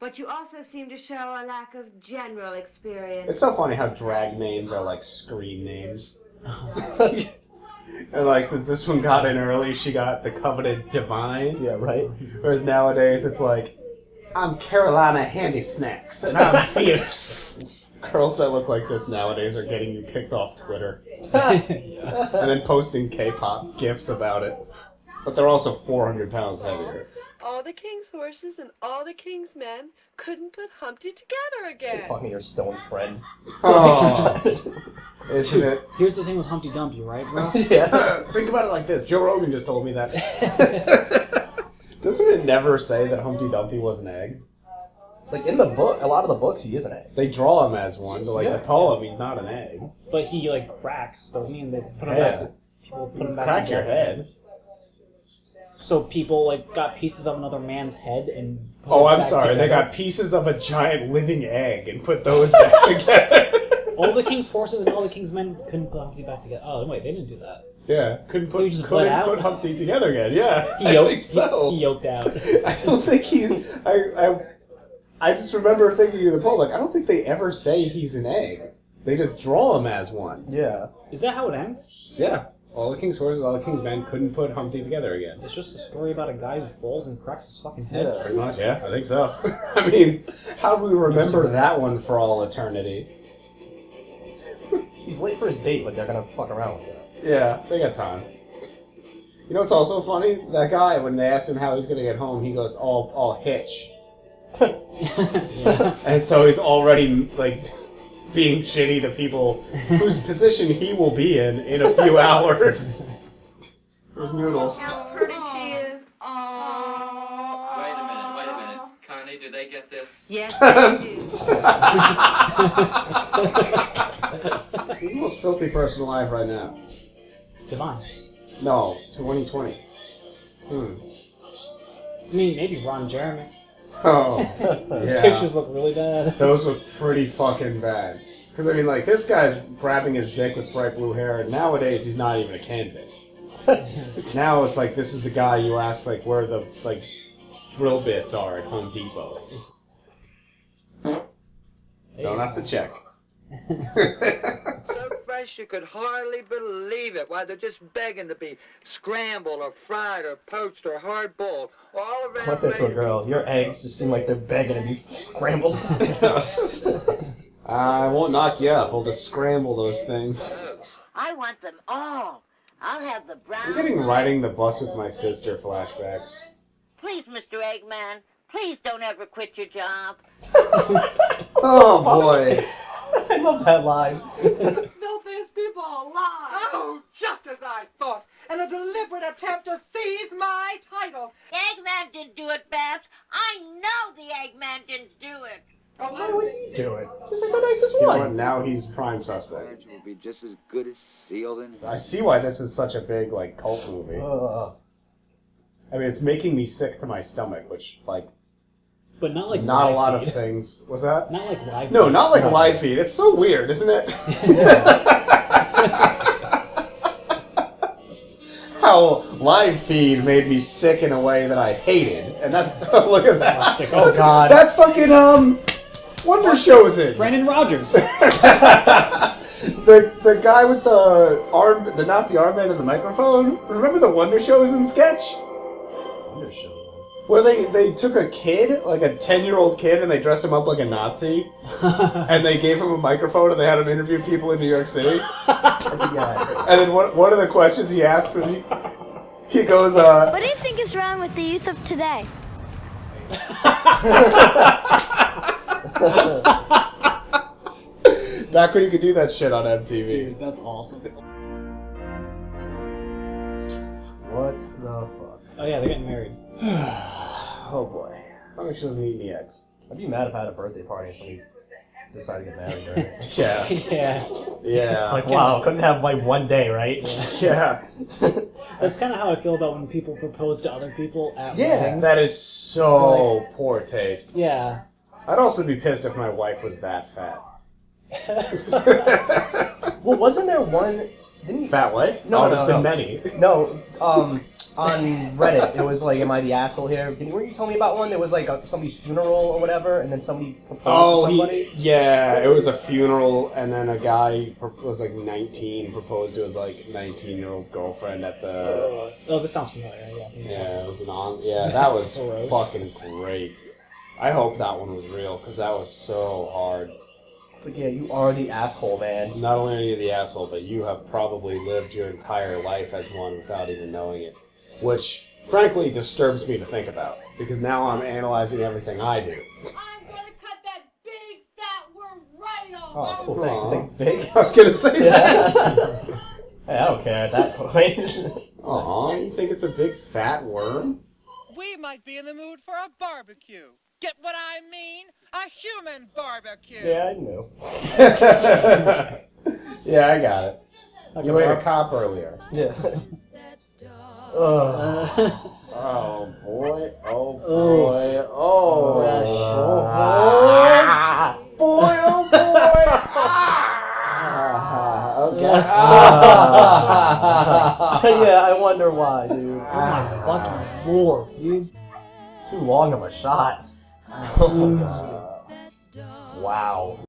but you also seem to show a lack of general experience. It's so funny how drag names are like screen names. And like, since this one got in early, she got the coveted Divine. Yeah, right? Whereas nowadays, it's like, I'm Carolina Handy Snacks, and I'm fierce. Girls that look like this nowadays are getting you kicked off Twitter. And then posting K-pop gifs about it. But they're also 400 pounds heavier. All the king's horses and all the king's men couldn't put Humpty together again. You're talking to your stoned friend. Oh, isn't it? Here's the thing with Humpty Dumpty, right, bro? Yeah. Think about it like this. Joe Rogan just told me that. Doesn't it never say that Humpty Dumpty was an egg? Like, in the book, a lot of the books, he is an egg. They draw him as one, but like Yeah. the poem, he's not an egg. But he, like, cracks, doesn't he? And they put him Yeah. back to... People put him back Crack together. your head. So people, like, got pieces of another man's head and... put Oh, it I'm back sorry. They together. got pieces of a giant living egg and put those back together. All the king's horses and all the king's men couldn't put Humpty back together. Oh, wait, they didn't do that. Yeah, couldn't So he put, just bled couldn't out? put Humpty together again. Yeah, He I yoked, think so. he yoked out. I don't think he's. I just remember thinking of the poem, like, I don't think they ever say he's an egg. They just draw him as one. Yeah. Is that how it ends? Yeah. All the king's horses, all the king's men couldn't put Humpty together again. It's just a story about a guy who falls and cracks his fucking head. Yeah. Pretty much, yeah, I think so. I mean, how do we remember that one for all eternity? He's late for his date, but they're gonna fuck around with it. Yeah, they got time. You know what's also funny? That guy, when they asked him how he's gonna get home, he goes, I'll hitch. Yeah. And so he's already, like, being shitty to people whose position he will be in a few hours. There's noodles. How pretty she is. Aww. Wait a minute. Connie, do they get this? Yes, I do. Who's the most filthy person alive right now? Divine. No, 2020. I mean, maybe Ron Jeremy. Oh, His yeah. pictures look really bad. Those look pretty fucking bad. Because, I mean, like, this guy's grabbing his dick with bright blue hair, and nowadays he's not even a candidate. Now it's like, this is the guy you ask, like, where the, like, drill bits are at Home Depot. Don't have to check. So fresh you could hardly believe it. Why, they're just begging to be scrambled or fried or poached or hard-boiled. All around. I said to a girl, your eggs just seem like they're begging to be scrambled. I won't knock you up. I'll just scramble those things. I want them all. I'll have the brown. I'm getting riding the bus with my sister flashbacks. Please, Mr. Eggman, please don't ever quit your job. Oh, boy. I love that line. Filthiest people alive. Oh, just as I thought. And a deliberate attempt to seize my title. Eggman didn't do it, Babs. I know the Eggman didn't do it. Oh, Why would he do it? He's like the nicest You know what? one. Now he's prime suspect. It will be just as good as sealed in. I see why this is such a big, like, cult movie. I mean, it's making me sick to my stomach, which, like, But not like not a live lot feed. of things. Was that? Not like live No, feed. not like live feed. It's so weird, isn't it? How live feed made me sick in a way that I hated, and that's look at that. Oh, God. That's fucking Wonder Show's in. Brandon Rogers. The guy with the Nazi armband and the microphone. Remember the Wonder Show's in sketch? Wonder Show. Where they took a kid, like a 10-year-old kid, and they dressed him up like a Nazi, and they gave him a microphone, and they had him interview people in New York City. Yeah. And then one of the questions he asks is, he goes, What do you think is wrong with the youth of today? back when you could do that shit on MTV. Dude, that's awesome. What the fuck? Oh yeah, they're getting married. Oh boy. As long as she doesn't eat any eggs. I'd be mad if I had a birthday party and somebody decided to get married during it. Yeah. Yeah. Yeah. Like, wow, couldn't have like one day, right? Yeah. That's kind of how I feel about when people propose to other people at Yeah. weddings. That is so poor taste. Yeah. I'd also be pissed if my wife was that fat. Well, wasn't there one Didn't you? Fat wife? No, oh, no, there's no. been many. No, on Reddit, it was like, "Am I the asshole here?" Weren't you telling me about one? There was like somebody's funeral or whatever, and then somebody proposed to somebody. Yeah, it was a funeral, and then a guy was like 19, proposed to his like 19-year-old girlfriend at the. Oh, this sounds familiar. Yeah. Yeah, it was that was Gross. fucking great. I hope that one was real, because that was so hard. It's like, yeah, you are the asshole, man. Not only are you the asshole, but you have probably lived your entire life as one without even knowing it. Which, frankly, disturbs me to think about, because now I'm analyzing everything I do. I'm gonna cut that big fat worm right off. Oh, cool, Aw. thanks. I think it's big. I was gonna say that. Hey, I don't care at that point. Aw, you think it's a big fat worm? We might be in the mood for a barbecue. Get what I mean? A human barbecue. Yeah, I knew. Yeah, I got it. Like You ate a bar- cop earlier. Yeah. Oh boy, oh Oh. boy, oh. Ah. Boy, oh boy. Okay. Yeah, I wonder why, dude. Oh my fucking lord, dude. Too long of a shot. Oh my god. Wow.